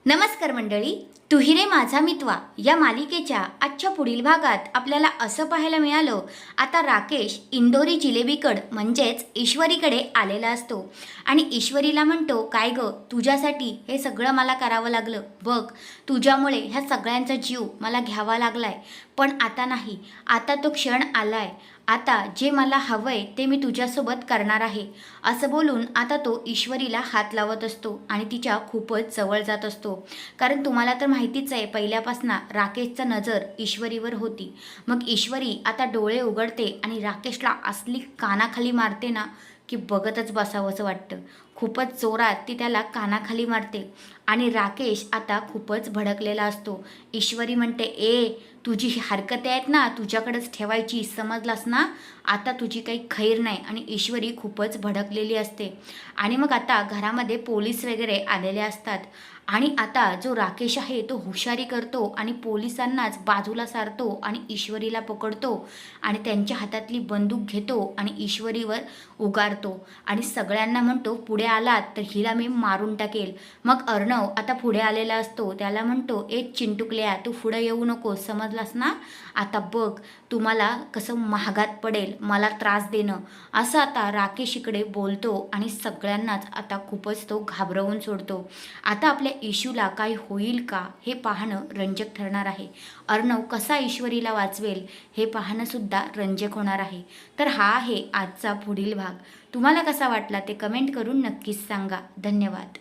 नमस्कार मंडळी, तुही रे माझा मितवा या मालिकेच्या आजच्या पुढील भागात आपल्याला असं पाहायला मिळालं. आता राकेश इंदोरी जिलेबीकड म्हणजेच ईश्वरीकडे आलेला असतो आणि ईश्वरीला म्हणतो, काय ग, तुझ्यासाठी हे सगळं मला करावं लागलं बघ, तुझ्यामुळे ह्या सगळ्यांचा जीव मला घ्यावा लागलाय, पण आता नाही, आता तो क्षण आलाय, आता जे मला हवंय ते मी तुझ्यासोबत करणार आहे. असं बोलून आता तो ईश्वरीला हात लावत असतो आणि तिच्या खूपच जवळ जात असतो. कारण तुम्हाला तर माहितीच आहे, पहिल्यापासून राकेशचा नजर ईश्वरीवर होती. मग ईश्वरी आता डोळे उघडते आणि राकेशला असली कानाखाली मारते ना की बघतच बसावंसं वाटतं. खूपच जोरात ती त्याला कानाखाली मारते आणि राकेश आता खूपच भडकलेला असतो. ईश्वरी म्हणते, ए, तुझी हरकत आहेत ना तुझ्याकडेच ठेवायची, समजलास ना, आता तुझी काही खैर नाही. आणि ईश्वरी खूपच भडकलेली असते. आणि मग आता घरामध्ये पोलीस वगैरे आलेले असतात आणि आता जो राकेश आहे तो हुशारी करतो आणि पोलिसांनाच बाजूला सारतो आणि ईश्वरीला पकडतो आणि त्यांच्या हातातली बंदूक घेतो आणि ईश्वरीवर उगारतो आणि सगळ्यांना म्हणतो, पुढे आलात तर हिला मी मारून टाकेल. मग अर्णव आता पुढे आलेला असतो. त्याला म्हणतो, एक चिंटुकल्या, तू पुढे येऊ नको, समजलास ना, आता बघ तुम्हाला कसं महागात पडेल मला त्रास देणं. असं आता राकेश इकडे बोलतो आणि सगळ्यांनाच आता खूपच तो घाबरवून सोडतो. आता आपल्या इशूला काय होईल का हे पाहणं रंजक ठरणार आहे. अर्णव कसा ईश्वरीला वाचवेल हे पाहणं सुद्धा रंजक होणार आहे. तर हा आहे आजचा पुढील भाग. तुम्हाला कसा वाटला ते कमेंट करून नक्कीच सांगा. धन्यवाद.